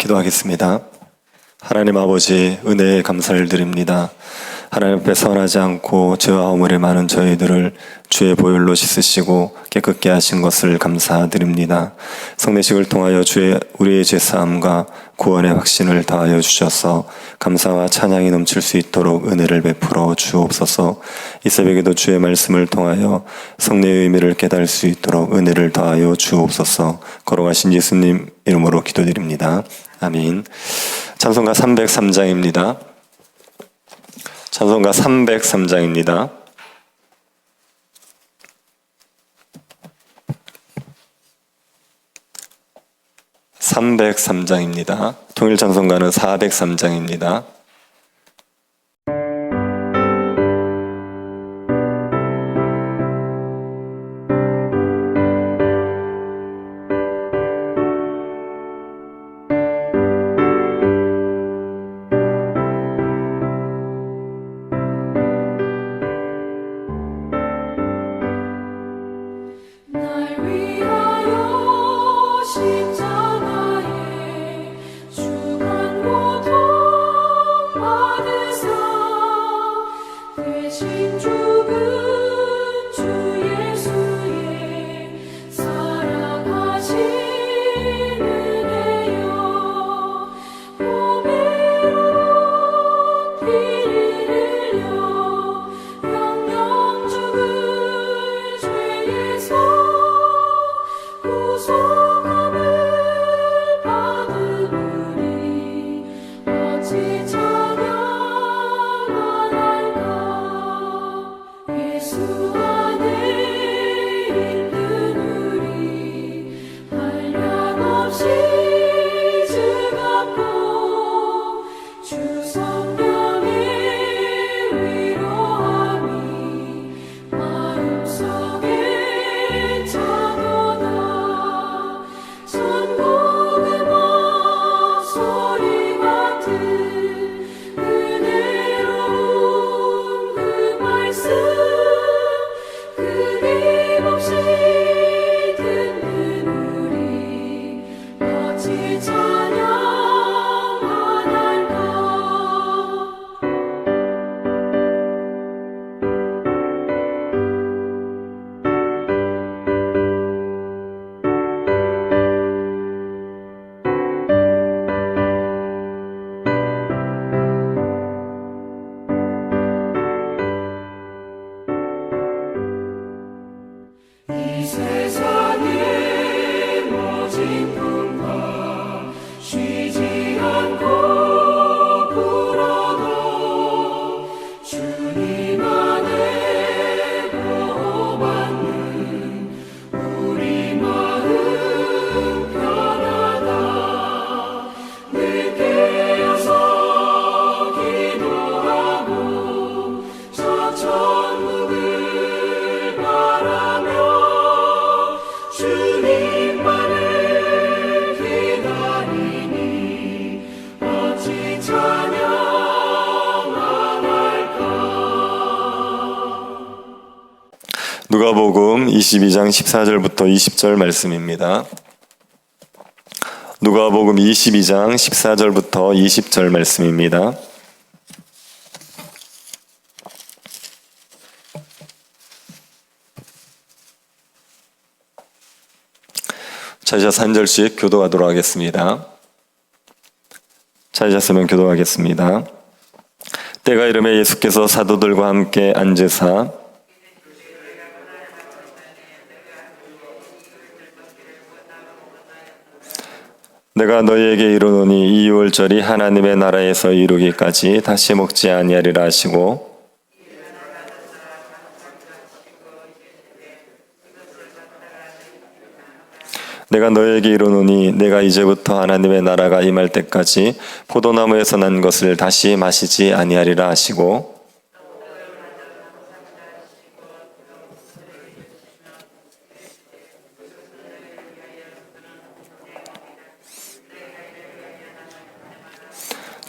기도하겠습니다. 하나님 아버지, 은혜에 감사를 드립니다. 하나님 앞에 선하지 않고 죄와 허물이 많은 저희들을 주의 보혈로 씻으시고 깨끗게 하신 것을 감사드립니다. 성례식을 통하여 우리의 죄사함과 구원의 확신을 더하여 주셔서 감사와 찬양이 넘칠 수 있도록 은혜를 베풀어 주옵소서. 이 새벽에도 주의 말씀을 통하여 성례의 의미를 깨달을 수 있도록 은혜를 더하여 주옵소서. 걸어가신 예수님 이름으로 기도드립니다. 아멘. 찬송가 303장입니다. 찬송가 303장입니다. 통일 찬송가는 403장입니다. 누가복음 22장 14절부터 20절 말씀입니다. 누가복음 22장 14절부터 20절 말씀입니다. 찾으셔서 한 절씩 교도하도록 하겠습니다. 찾으셨으면 교도하겠습니다. 때가 이르매 예수께서 사도들과 함께 앉으사 내가 너희에게 이르노니 이 유월절이 하나님의 나라에서 이루기까지 다시 먹지 아니하리라 하시고 내가 너희에게 이르노니 내가 이제부터 하나님의 나라가 임할 때까지 포도나무에서 난 것을 다시 마시지 아니하리라 하시고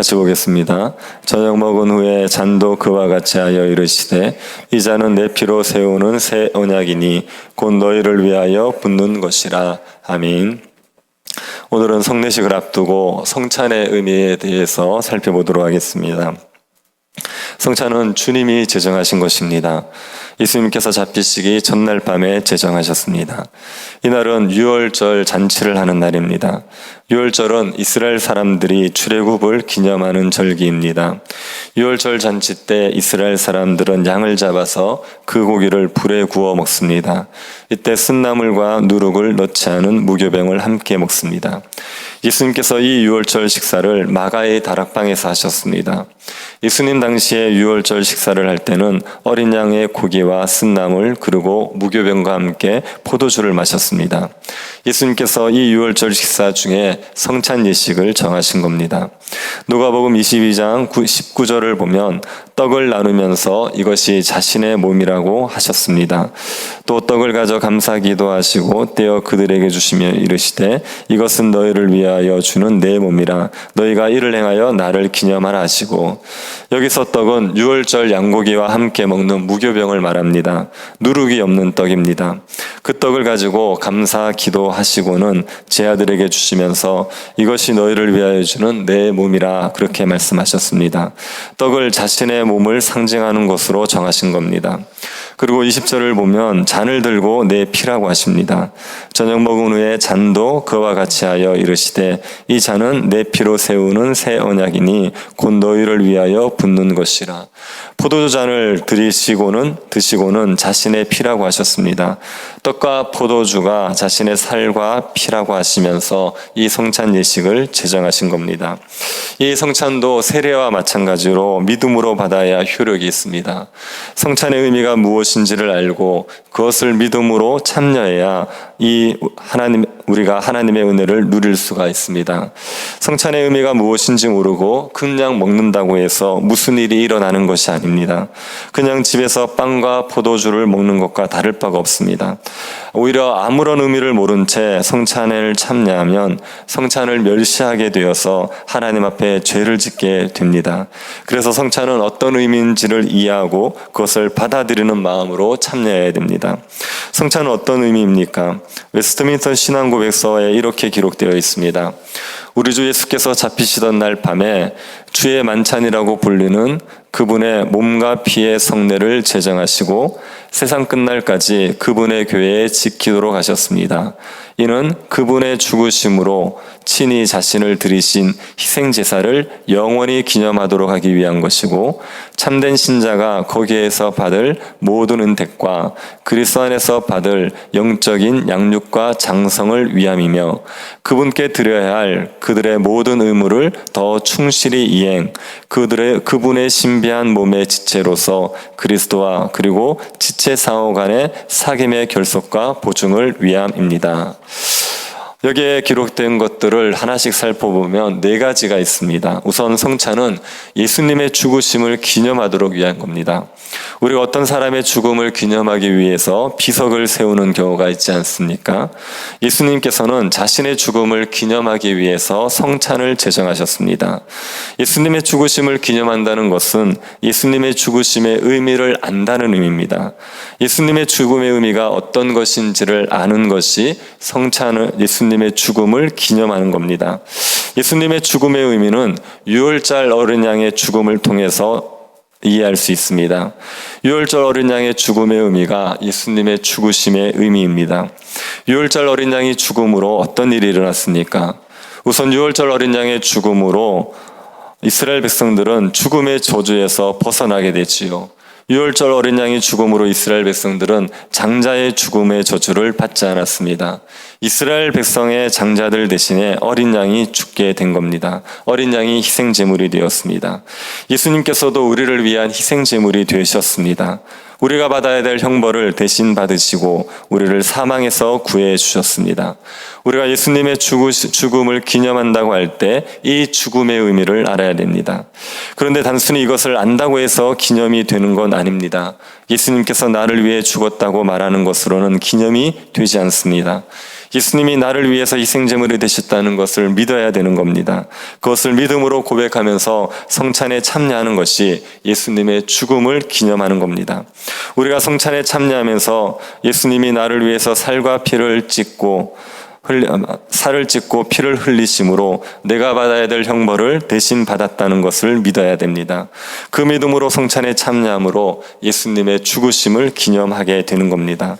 같이 보겠습니다. 저녁 먹은 후에 잔도 그와 같이 하여 이르시되 이 잔은 내 피로 세우는 새 언약이니 곧 너희를 위하여 붓는 것이라. 아멘. 오늘은 성례식을 앞두고 성찬의 의미에 대해서 살펴보도록 하겠습니다. 성찬은 주님이 제정하신 것입니다. 예수님께서 잡히시기 전날 밤에 제정하셨습니다. 이날은 유월절 잔치를 하는 날입니다. 유월절은 이스라엘 사람들이 출애굽을 기념하는 절기입니다. 유월절 잔치 때 이스라엘 사람들은 양을 잡아서 그 고기를 불에 구워 먹습니다. 이때 쓴나물과 누룩을 넣지 않은 무교병을 함께 먹습니다. 예수님께서 이 유월절 식사를 마가의 다락방에서 하셨습니다. 예수님 당시에 유월절 식사를 할 때는 어린 양의 고기와 쓴나물 그리고 무교병과 함께 포도주를 마셨습니다. 예수님께서 이 유월절 식사 중에 성찬 예식을 정하신 겁니다. 누가복음 22장 19절을 보면 떡을 나누면서 이것이 자신의 몸이라고 하셨습니다. 또 떡을 가져 감사 기도하시고 떼어 그들에게 주시며 이르시되 이것은 너희를 위하여 주는 내 몸이라 너희가 이를 행하여 나를 기념하라 하시고, 여기서 떡은 유월절 양고기와 함께 먹는 무교병을 말합니다. 누룩이 없는 떡입니다. 그 떡을 가지고 감사 기도하시고는 제 아들에게 주시면서 이것이 너희를 위하여 주는 내 몸이라 그렇게 말씀하셨습니다. 떡을 자신의 몸을 상징하는 것으로 정하신 겁니다. 그리고 20절을 보면 잔을 들고 내 피라고 하십니다. 저녁 먹은 후에 잔도 그와 같이 하여 이르시되 이 잔은 내 피로 세우는 새 언약이니 곧 너희를 위하여 붓는 것이라. 포도주 잔을 드시고는 자신의 피라고 하셨습니다. 떡과 포도주가 자신의 살과 피라고 하시면서 이 성찬 예식을 제정하신 겁니다. 이 성찬도 세례와 마찬가지로 믿음으로 받아야 효력이 있습니다. 성찬의 의미가 무엇인지를 알고 그것을 믿음으로 참여해야 우리가 하나님의 은혜를 누릴 수가 있습니다. 성찬의 의미가 무엇인지 모르고 그냥 먹는다고 해서 무슨 일이 일어나는 것이 아닙니다. 그냥 집에서 빵과 포도주를 먹는 것과 다를 바가 없습니다. 오히려 아무런 의미를 모른 채 성찬을 참여하면 성찬을 멸시하게 되어서 하나님 앞에 죄를 짓게 됩니다. 그래서 성찬은 어떤 의미인지를 이해하고 그것을 받아들이는 마음으로 참여해야 됩니다. 성찬은 어떤 의미입니까? 웨스트민스터 신앙고백서에 이렇게 기록되어 있습니다. 우리 주 예수께서 잡히시던 날 밤에 주의 만찬이라고 불리는 그분의 몸과 피의 성례를 제정하시고 세상 끝날까지 그분의 교회에 지키도록 하셨습니다. 이는 그분의 죽으심으로 친히 자신을 드리신 희생제사를 영원히 기념하도록 하기 위한 것이고, 참된 신자가 거기에서 받을 모든 은택과 그리스도 안에서 받을 영적인 양육과 장성을 위함이며, 그분께 드려야 할 그들의 모든 의무를 더 충실히 이행, 그분의 신비한 몸의 지체로서 그리스도와 그리고 지체 상호 간의 사귐의 결속과 보증을 위함입니다. 여기에 기록된 것들을 하나씩 살펴보면 4가지가 있습니다. 우선 성찬은 예수님의 죽으심을 기념하도록 위한 겁니다. 우리가 어떤 사람의 죽음을 기념하기 위해서 비석을 세우는 경우가 있지 않습니까? 예수님께서는 자신의 죽음을 기념하기 위해서 성찬을 제정하셨습니다. 예수님의 죽으심을 기념한다는 것은 예수님의 죽으심의 의미를 안다는 의미입니다. 예수님의 죽음의 의미가 어떤 것인지를 아는 것이 성찬을 예수님의 죽음을 기념하는 겁니다. 예수님의 죽음의 의미는 유월절 어린 양의 죽음을 통해서 이해할 수 있습니다. 유월절 어린 양의 죽음의 의미가 예수님의 죽으심의 의미입니다. 유월절 어린 양이 죽음으로 어떤 일이 일어났습니까? 우선 유월절 어린 양의 죽음으로 이스라엘 백성들은 죽음의 저주에서 벗어나게 되지요. 유월절 어린 양의 죽음으로 이스라엘 백성들은 장자의 죽음의 저주를 받지 않았습니다. 이스라엘 백성의 장자들 대신에 어린 양이 죽게 된 겁니다. 어린 양이 희생 제물이 되었습니다. 예수님께서도 우리를 위한 희생 제물이 되셨습니다. 우리가 받아야 될 형벌을 대신 받으시고 우리를 사망에서 구해 주셨습니다. 우리가 예수님의 죽음을 기념한다고 할 때 이 죽음의 의미를 알아야 됩니다. 그런데 단순히 이것을 안다고 해서 기념이 되는 건 아닙니다. 예수님께서 나를 위해 죽었다고 말하는 것으로는 기념이 되지 않습니다. 예수님이 나를 위해서 희생제물이 되셨다는 것을 믿어야 되는 겁니다. 그것을 믿음으로 고백하면서 성찬에 참여하는 것이 예수님의 죽음을 기념하는 겁니다. 우리가 성찬에 참여하면서 예수님이 나를 위해서 살과 피를 찢고 살을 찢고 피를 흘리심으로 내가 받아야 될 형벌을 대신 받았다는 것을 믿어야 됩니다. 그 믿음으로 성찬에 참여함으로 예수님의 죽으심을 기념하게 되는 겁니다.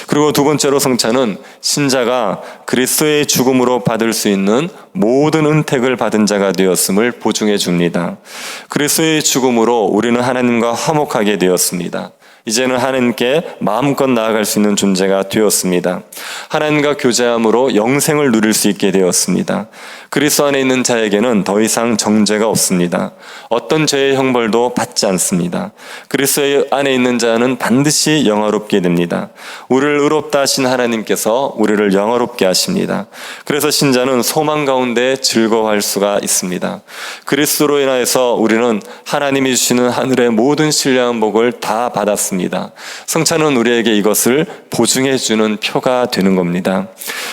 그리고 두 번째로 성찬은 신자가 그리스도의 죽음으로 받을 수 있는 모든 은택을 받은 자가 되었음을 보증해 줍니다. 그리스도의 죽음으로 우리는 하나님과 화목하게 되었습니다. 이제는 하나님께 마음껏 나아갈 수 있는 존재가 되었습니다. 하나님과 교제함으로 영생을 누릴 수 있게 되었습니다. 그리스도 안에 있는 자에게는 더 이상 정죄가 없습니다. 어떤 죄의 형벌도 받지 않습니다. 그리스도 안에 있는 자는 반드시 영화롭게 됩니다. 우리를 의롭다 하신 하나님께서 우리를 영화롭게 하십니다. 그래서 신자는 소망 가운데 즐거워할 수가 있습니다. 그리스도로 인하여서 우리는 하나님이 주시는 하늘의 모든 신령한 복을 다 받았습니다. 성찬은 우리에게 이것을 보증해 주는 표가 되는 겁니다.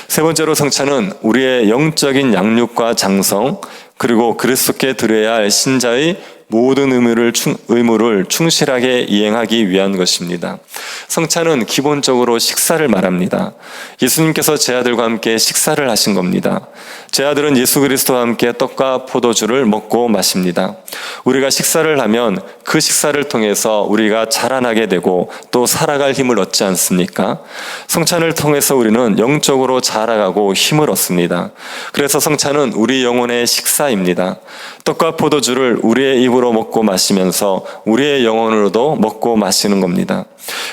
세 번째로 성찬은 우리의 영적인 양육과 장성, 그리고 그리스도께 드려야 할 신자의 모든 의무를 충실하게 이행하기 위한 것입니다. 성찬은 기본적으로 식사를 말합니다. 예수님께서 제 아들과 함께 식사를 하신 겁니다. 제 아들은 예수 그리스도와 함께 떡과 포도주를 먹고 마십니다. 우리가 식사를 하면 그 식사를 통해서 우리가 자라나게 되고 또 살아갈 힘을 얻지 않습니까? 성찬을 통해서 우리는 영적으로 자라가고 힘을 얻습니다. 그래서 성찬은 우리 영혼의 식사입니다. 떡과 포도주를 우리의 입으로 먹고 마시면서 우리의 영혼으로도 먹고 마시는 겁니다.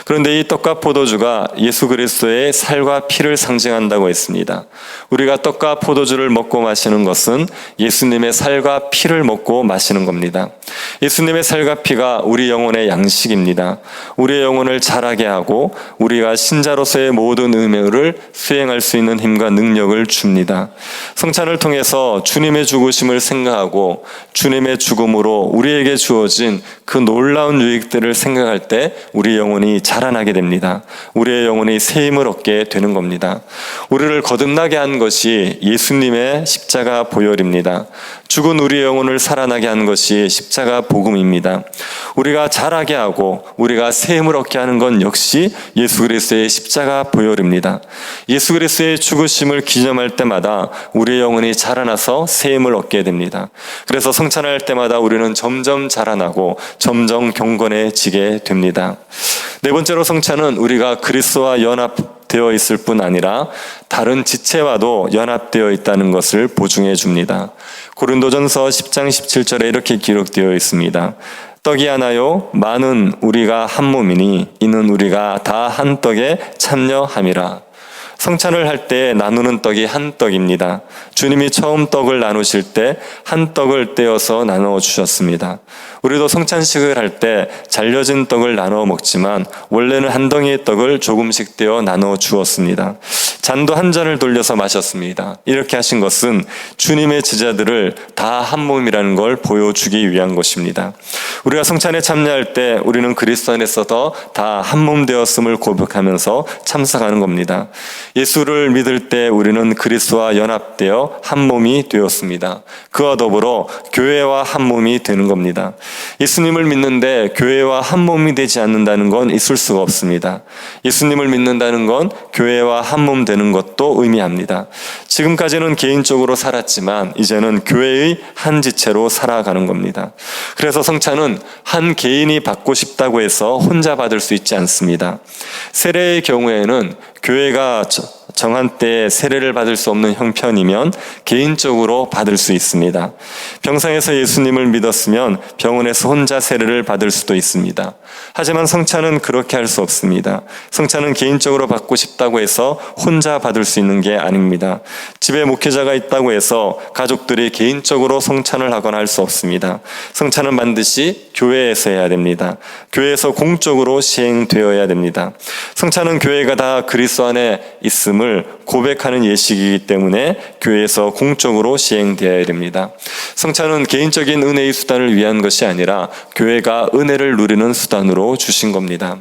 그런데 이 떡과 포도주가 예수 그리스도의 살과 피를 상징한다고 했습니다. 우리가 떡과 포도주를 먹고 마시는 것은 예수님의 살과 피를 먹고 마시는 겁니다. 예수님의 살과 피가 우리 영혼의 양식입니다. 우리의 영혼을 자라게 하고 우리가 신자로서의 모든 의무를 수행할 수 있는 힘과 능력을 줍니다. 성찬을 통해서 주님의 죽으심을 생각하고 주님의 죽음으로 우리에게 주어진 그 놀라운 유익들을 생각할 때 우리 영혼이 자라나게 됩니다. 우리의 영혼이 새 힘을 얻게 되는 겁니다. 우리를 거듭나게 한 것이 예수님의 십자가 보혈입니다. 죽은 우리의 영혼을 살아나게 한 것이 십자가 복음입니다. 우리가 자라게 하고 우리가 새 힘을 얻게 하는 건 역시 예수 그리스도의 십자가 보혈입니다. 예수 그리스도의 죽으심을 기념할 때마다 우리의 영혼이 자라나서 새 힘을 얻게 됩니다. 그래서 성찬할 때마다 우리는 점점 자라나고 점점 경건해지게 됩니다. 네 번째로 성찬은 우리가 그리스도와 연합되어 있을 뿐 아니라 다른 지체와도 연합되어 있다는 것을 보증해 줍니다. 고린도전서 10장 17절에 이렇게 기록되어 있습니다. 떡이 하나요 많은 우리가 한 몸이니 이는 우리가 다 한 떡에 참여함이라. 성찬을 할 때 나누는 떡이 한 떡입니다. 주님이 처음 떡을 나누실 때 한 떡을 떼어서 나누어 주셨습니다. 우리도 성찬식을 할 때 잘려진 떡을 나누어 먹지만 원래는 한 덩이의 떡을 조금씩 떼어 나누어 주었습니다. 잔도 한 잔을 돌려서 마셨습니다. 이렇게 하신 것은 주님의 제자들을 다 한 몸이라는 걸 보여주기 위한 것입니다. 우리가 성찬에 참여할 때 우리는 그리스도 안에서도 다 한 몸 되었음을 고백하면서 참석하는 겁니다. 예수를 믿을 때 우리는 그리스도와 연합되어 한 몸이 되었습니다. 그와 더불어 교회와 한 몸이 되는 겁니다. 예수님을 믿는데 교회와 한 몸이 되지 않는다는 건 있을 수가 없습니다. 예수님을 믿는다는 건 교회와 한 몸 되는 것도 의미합니다. 지금까지는 개인적으로 살았지만 이제는 교회의 한 지체로 살아가는 겁니다. 그래서 성찬은 한 개인이 받고 싶다고 해서 혼자 받을 수 있지 않습니다. 세례의 경우에는 교회가 정한 때에 세례를 받을 수 없는 형편이면 개인적으로 받을 수 있습니다. 병상에서 예수님을 믿었으면 병원에서 혼자 세례를 받을 수도 있습니다. 하지만 성찬은 그렇게 할 수 없습니다. 성찬은 개인적으로 받고 싶다고 해서 혼자 받을 수 있는 게 아닙니다. 집에 목회자가 있다고 해서 가족들이 개인적으로 성찬을 하거나 할 수 없습니다. 성찬은 반드시 교회에서 해야 됩니다. 교회에서 공적으로 시행되어야 됩니다. 성찬은 교회가 다 그리스도 안에 있음을 고백하는 예식이기 때문에 교회에서 공적으로 시행되어야 됩니다. 성찬은 개인적인 은혜의 수단을 위한 것이 아니라 교회가 은혜를 누리는 수단으로 주신 겁니다.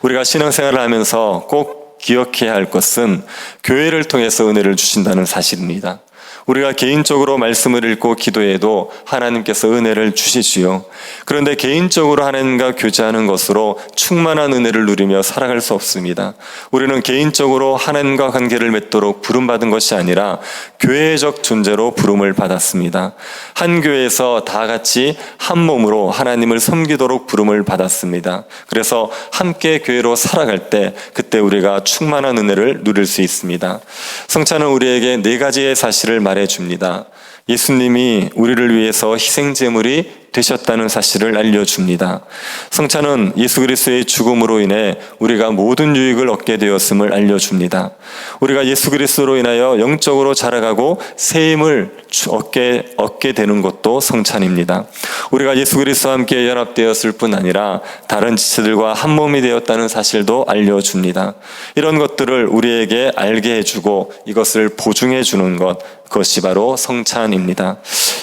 우리가 신앙생활을 하면서 꼭 기억해야 할 것은 교회를 통해서 은혜를 주신다는 사실입니다. 우리가 개인적으로 말씀을 읽고 기도해도 하나님께서 은혜를 주시지요. 그런데 개인적으로 하나님과 교제하는 것으로 충만한 은혜를 누리며 살아갈 수 없습니다. 우리는 개인적으로 하나님과 관계를 맺도록 부름받은 것이 아니라 교회적 존재로 부름을 받았습니다. 한 교회에서 다 같이 한 몸으로 하나님을 섬기도록 부름을 받았습니다. 그래서 함께 교회로 살아갈 때 그때 우리가 충만한 은혜를 누릴 수 있습니다. 성찬은 우리에게 네 가지의 사실을 말해줍니다. 예수님이 우리를 위해서 희생제물이 되셨다는 사실을 알려줍니다. 성찬은 예수 그리스도의 죽음으로 인해 우리가 모든 유익을 얻게 되었음을 알려줍니다. 우리가 예수 그리스도로 인하여 영적으로 자라가고 새 힘을 얻게 되는 것도 성찬입니다. 우리가 예수 그리스도와 함께 연합되었을 뿐 아니라 다른 지체들과 한 몸이 되었다는 사실도 알려줍니다. 이런 것들을 우리에게 알게 해주고 이것을 보증해 주는 것, 그것이 바로 성찬입니다.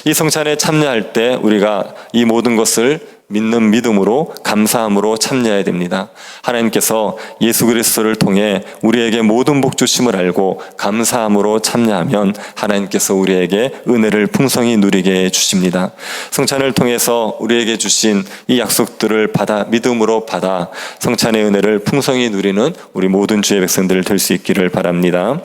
이 성찬에 참여할 때 우리가 이 모든 것을 믿는 믿음으로 감사함으로 참여해야 됩니다. 하나님께서 예수 그리스도를 통해 우리에게 모든 복 주심을 알고 감사함으로 참여하면 하나님께서 우리에게 은혜를 풍성히 누리게 해 주십니다. 성찬을 통해서 우리에게 주신 이 약속들을 믿음으로 받아 성찬의 은혜를 풍성히 누리는 우리 모든 주의 백성들 될 수 있기를 바랍니다.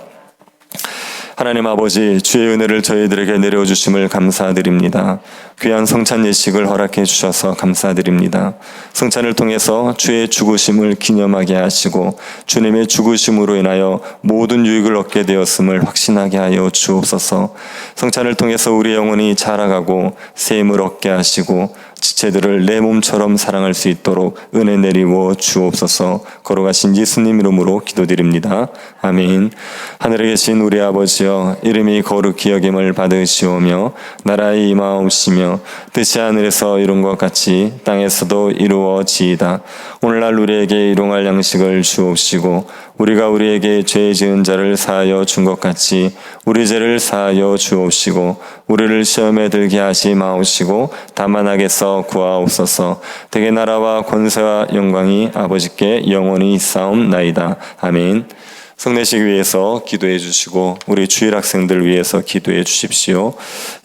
하나님 아버지, 주의 은혜를 저희들에게 내려주심을 감사드립니다. 귀한 성찬 예식을 허락해 주셔서 감사드립니다. 성찬을 통해서 주의 죽으심을 기념하게 하시고 주님의 죽으심으로 인하여 모든 유익을 얻게 되었음을 확신하게 하여 주옵소서. 성찬을 통해서 우리 영혼이 자라가고 새 힘을 얻게 하시고 지체들을 내 몸처럼 사랑할 수 있도록 은혜 내리고 주옵소서. 걸어가신 예수님 이름으로 기도드립니다. 아멘. 하늘에 계신 우리 아버지여, 이름이 거룩히 여김을 받으시오며 나라의 임하옵시며 뜻이 하늘에서 이룬 것 같이 땅에서도 이루어지이다. 오늘날 우리에게 일용할 양식을 주옵시고 우리가 우리에게 죄 지은 자를 사하여 준 것 같이 우리 죄를 사하여 주옵시고 우리를 시험에 들게 하지 마옵시고 다만 악에서 구하옵소서. 대개 나라와 권세와 영광이 아버지께 영원히 있사옵나이다. 아멘. 성례식 위해서 기도해 주시고 우리 주일 학생들 위해서 기도해 주십시오.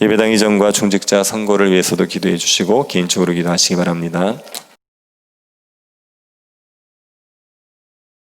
예배당 이전과 중직자 선거를 위해서도 기도해 주시고 개인적으로 기도하시기 바랍니다.